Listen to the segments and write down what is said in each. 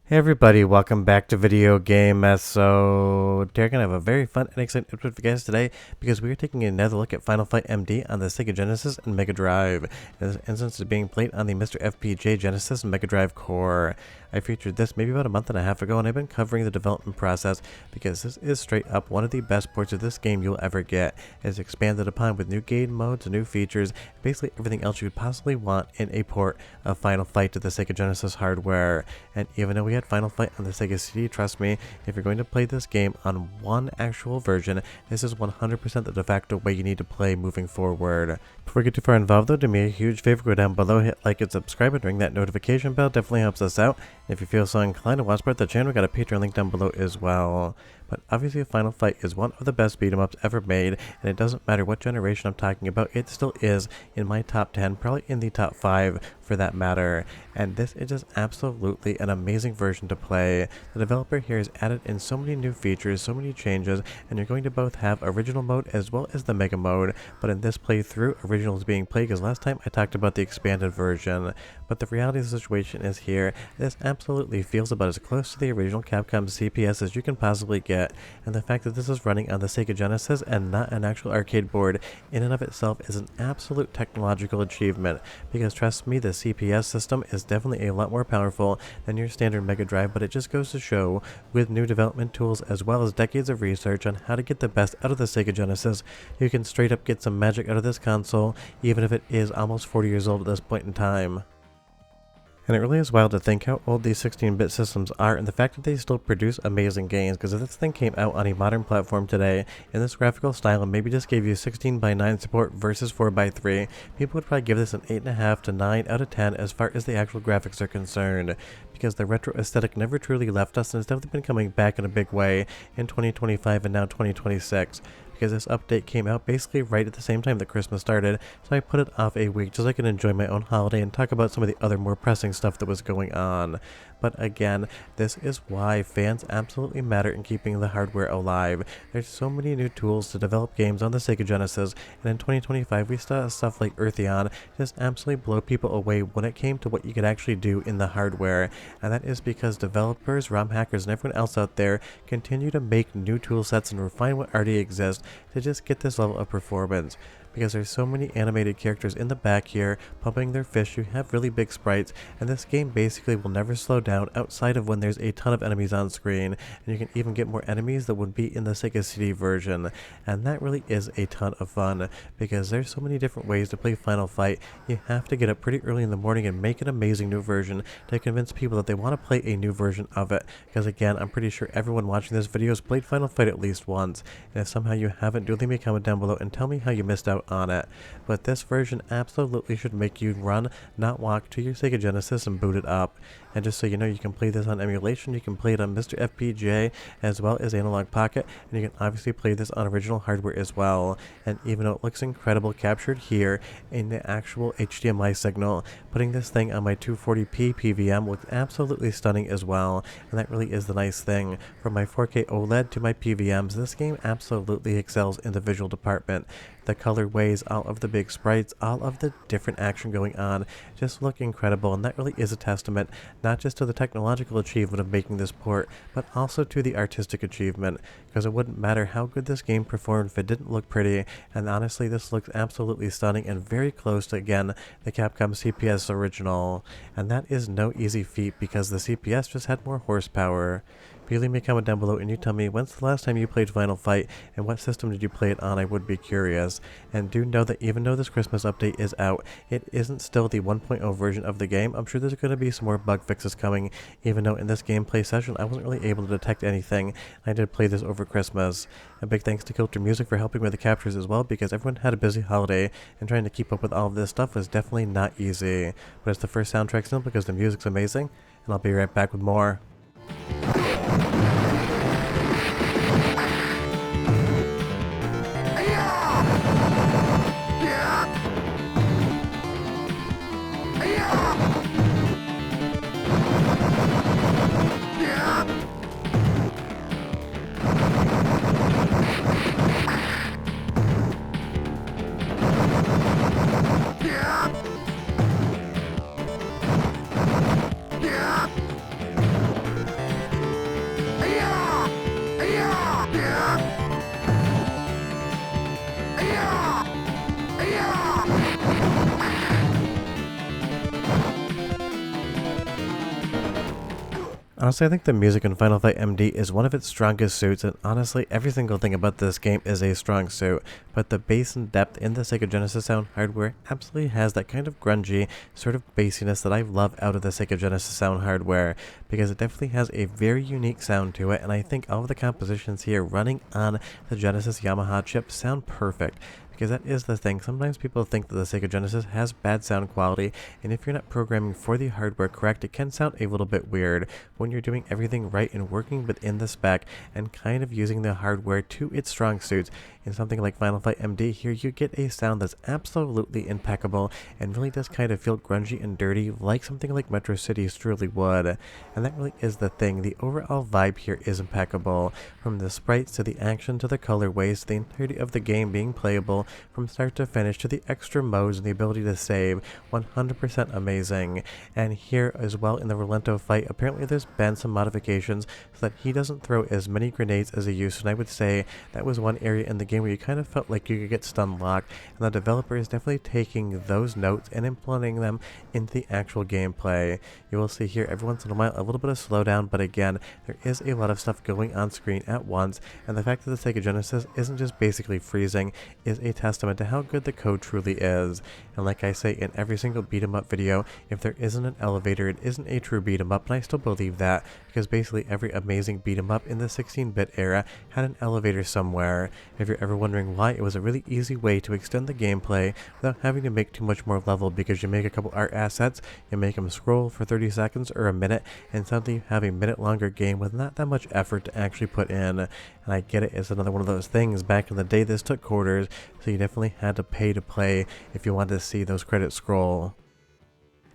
Hey everybody, welcome back to Video Game Mess. So, we're gonna have a very fun and exciting episode for you guys today because we are taking another look at Final Fight MD on the Sega Genesis and Mega Drive. This instance is being played on the MiSTer FPGA Genesis and Mega Drive core. I featured this maybe about a month and a half ago, and I've been covering the development process because this is straight up one of the best ports of this game you'll ever get. It's expanded upon with new game modes, new features, basically everything else you could possibly want in a port of Final Fight to the Sega Genesis hardware. And even though we had Final Fight on the Sega CD, trust me, if you're going to play this game on one actual version, this is 100% the de facto way you need to play moving forward. Before we get too far involved though, do me a huge favor, go down below, hit like and subscribe, and ring that notification bell, definitely helps us out. And if you feel so inclined to watch part of the channel, we got a Patreon link down below as well. But obviously Final Fight is one of the best beat 'em ups ever made, and it doesn't matter what generation I'm talking about, it still is in my top 10, probably in the top 5 for that matter. And this is just absolutely an amazing version to play. The developer here has added in so many new features, so many changes, and you're going to both have original mode as well as the mega mode. But in this playthrough, original is being played because last time I talked about the expanded version. But the reality of the situation is here, this absolutely feels about as close to the original Capcom CPS as you can possibly get. And the fact that this is running on the Sega Genesis and not an actual arcade board in and of itself is an absolute technological achievement, because trust me, the CPS system is definitely a lot more powerful than your standard Mega Drive, but it just goes to show, with new development tools as well as decades of research on how to get the best out of the Sega Genesis, you can straight up get some magic out of this console, even if it is almost 40 years old at this point in time. And it really is wild to think how old these 16-bit systems are, and the fact that they still produce amazing games, because if this thing came out on a modern platform today in this graphical style and maybe just gave you 16:9 support versus 4:3, people would probably give this an 8.5 to 9 out of 10 as far as the actual graphics are concerned, because the retro aesthetic never truly left us, and it's definitely been coming back in a big way in 2025 and now 2026. Because this update came out basically right at the same time that Christmas started, so I put it off a week just so I can enjoy my own holiday and talk about some of the other more pressing stuff that was going on. But again, this is why fans absolutely matter in keeping the hardware alive. There's so many new tools to develop games on the Sega Genesis, and in 2025 we saw stuff like Eartheon just absolutely blow people away when it came to what you could actually do in the hardware. And that is because developers, ROM hackers, and everyone else out there continue to make new tool sets and refine what already exists to just get this level of performance. Because there's so many animated characters in the back here pumping their fish, you have really big sprites, and this game basically will never slow down outside of when there's a ton of enemies on screen, and you can even get more enemies that would be in the Sega CD version. And that really is a ton of fun, because there's so many different ways to play Final Fight. You have to get up pretty early in the morning and make an amazing new version to convince people that they want to play a new version of it, because again, I'm pretty sure everyone watching this video has played Final Fight at least once, and if somehow you haven't, do leave me a comment down below and tell me how you missed out on it. But this version absolutely should make you run, not walk, to your Sega Genesis and boot it up. And just so you know, you can play this on emulation, you can play it on MiSTer FPGA as well as Analog Pocket, and you can obviously play this on original hardware as well. And even though it looks incredible captured here in the actual HDMI signal, putting this thing on my 240p PVM looks absolutely stunning as well, and that really is the nice thing. From my 4K OLED to my PVMs, this game absolutely excels in the visual department. The colorways, all of the big sprites, all of the different action going on just look incredible, and that really is a testament not just to the technological achievement of making this port, but also to the artistic achievement, because it wouldn't matter how good this game performed if it didn't look pretty, and honestly this looks absolutely stunning and very close to, again, the Capcom CPS original. And that is no easy feat, because the CPS just had more horsepower. Please leave me a comment down below and you tell me when's the last time you played Final Fight and what system did you play it on. I would be curious. And do know that even though this Christmas update is out, it isn't still the 1.0 version of the game. I'm sure there's going to be some more bug fixes coming, even though in this gameplay session I wasn't really able to detect anything. I did play this over Christmas. A big thanks to Kilter Music for helping with the captures as well, because everyone had a busy holiday and trying to keep up with all of this stuff was definitely not easy. But it's the first soundtrack still because the music's amazing, and I'll be right back with more. Honestly, I think the music in Final Fight MD is one of its strongest suits, and honestly, every single thing about this game is a strong suit. But the bass and depth in the Sega Genesis sound hardware absolutely has that kind of grungy sort of bassiness that I love out of the Sega Genesis sound hardware, because it definitely has a very unique sound to it, and I think all of the compositions here running on the Genesis Yamaha chip sound perfect. Because that is the thing. Sometimes people think that the Sega Genesis has bad sound quality, and if you're not programming for the hardware correct, it can sound a little bit weird. When you're doing everything right and working within the spec and kind of using the hardware to its strong suits, in something like Final Fight MD, here you get a sound that's absolutely impeccable and really does kind of feel grungy and dirty like something like Metro Cities truly would. And that really is the thing. The overall vibe here is impeccable. From the sprites to the action to the colorways to the entirety of the game being playable from start to finish to the extra modes and the ability to save, 100% amazing. And here as well in the Relento fight, apparently there's been some modifications so that he doesn't throw as many grenades as he used to, and I would say that was one area in the game where you kind of felt like you could get stun locked, and the developer is definitely taking those notes and implementing them into the actual gameplay. You will see here every once in a while a little bit of slowdown, but again, there is a lot of stuff going on screen at once, and the fact that the Sega Genesis isn't just basically freezing is a testament to how good the code truly is. And like I say in every single beat 'em up video, if there isn't an elevator, it isn't a true beat 'em up, and I still believe that, because basically every amazing beat 'em up in the 16-bit era had an elevator somewhere. If you're ever wondering why, it was a really easy way to extend the gameplay without having to make too much more level, because you make a couple art assets, you make them scroll for 30 seconds or a minute, and suddenly you have a minute longer game with not that much effort to actually put in. And I get it, it's another one of those things. Back in the day, this took quarters, so you definitely had to pay to play if you wanted to see those credits scroll.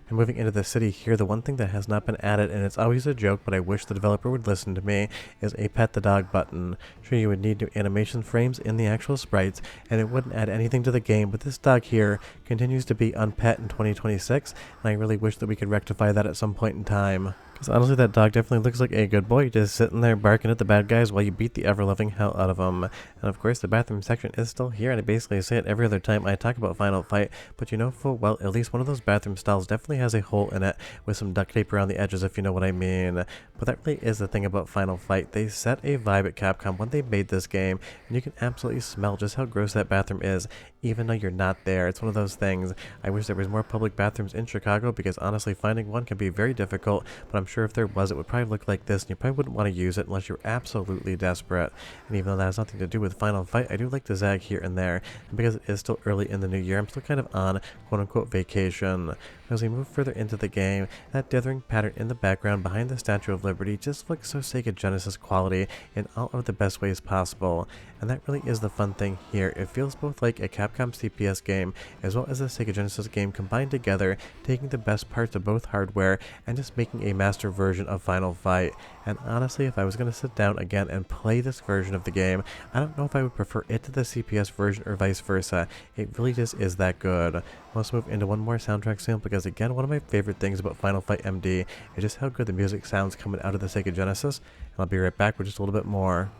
And moving into the city here, the one thing that has not been added, and it's always a joke, but I wish the developer would listen to me, is a pet the dog button. Sure, you would need new animation frames in the actual sprites, and it wouldn't add anything to the game, but this dog here continues to be unpet in 2026, and I really wish that we could rectify that at some point in time. Because honestly, that dog definitely looks like a good boy, just sitting there barking at the bad guys while you beat the ever-loving hell out of them. And of course, the bathroom section is still here, and I basically say it every other time I talk about Final Fight, but you know full well at least one of those bathroom stalls definitely has a hole in it with some duct tape around the edges, if you know what I mean. But that really is the thing about Final Fight. They set a vibe at Capcom when they made this game, and you can absolutely smell just how gross that bathroom is, even though you're not there. It's one of those things. I wish there was more public bathrooms in Chicago, because honestly finding one can be very difficult, but I'm sure if there was, it would probably look like this, and you probably wouldn't want to use it unless you're absolutely desperate. And even though that has nothing to do with Final Fight, I do like to zag here and there, and because it is still early in the new year, I'm still kind of on quote-unquote vacation. As we move further into the game, that dithering pattern in the background behind the Statue of Liberty just looks so Sega Genesis quality in all of the best ways possible. And that really is the fun thing here. It feels both like a Capcom CPS game as well as a Sega Genesis game combined together, taking the best parts of both hardware and just making a master version of Final Fight. And honestly, if I was going to sit down again and play this version of the game, I don't know if I would prefer it to the CPS version or vice versa. It really just is that good. Let's move into one more soundtrack sample, because again, one of my favorite things about Final Fight MD is just how good the music sounds coming out of the Sega Genesis. And I'll be right back with just a little bit more.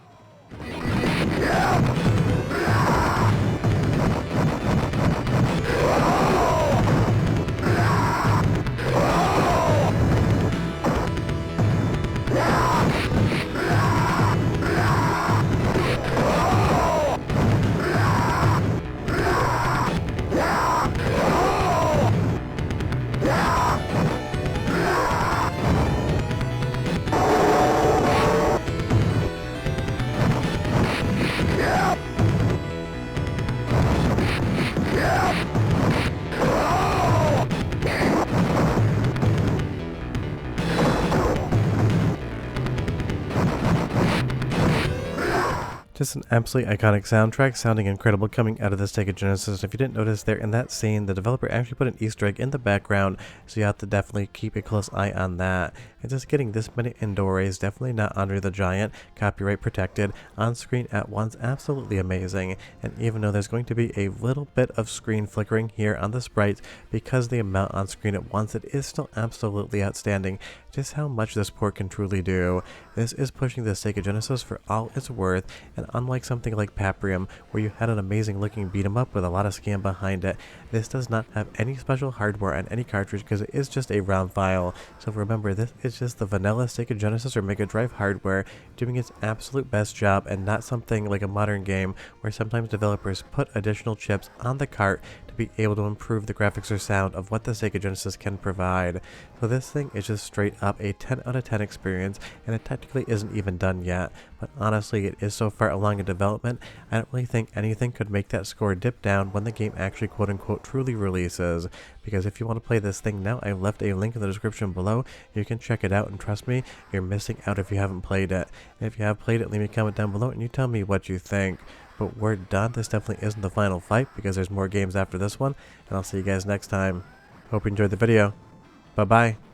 Just an absolutely iconic soundtrack, sounding incredible coming out of the Sega Genesis. If you didn't notice there in that scene, the developer actually put an Easter egg in the background, so you have to definitely keep a close eye on that. And just getting this many Endores, definitely not Andre the Giant, copyright protected, on screen at once, absolutely amazing. And even though there's going to be a little bit of screen flickering here on the sprites, because the amount on screen at once, it is still absolutely outstanding just how much this port can truly do. This is pushing the Sega Genesis for all it's worth, and unlike something like Paprium, where you had an amazing looking beat 'em up with a lot of scam behind it, this does not have any special hardware on any cartridge because it is just a ROM file. So remember, this is just the vanilla Sega Genesis or Mega Drive hardware doing its absolute best job, and not something like a modern game where sometimes developers put additional chips on the cart to be able to improve the graphics or sound of what the Sega Genesis can provide. So this thing is just straight up a 10 out of 10 experience, and it technically isn't even done yet, but honestly it is so far along in development, I don't really think anything could make that score dip down when the game actually quote unquote truly releases. Because if you want to play this thing now, I've left a link in the description below. You can check it out, and trust me, you're missing out if you haven't played it. And if you have played it, leave me a comment down below and you tell me what you think. But we're done. This definitely isn't the final fight because there's more games after this one, and I'll see you guys next time. Hope you enjoyed the video. Bye bye.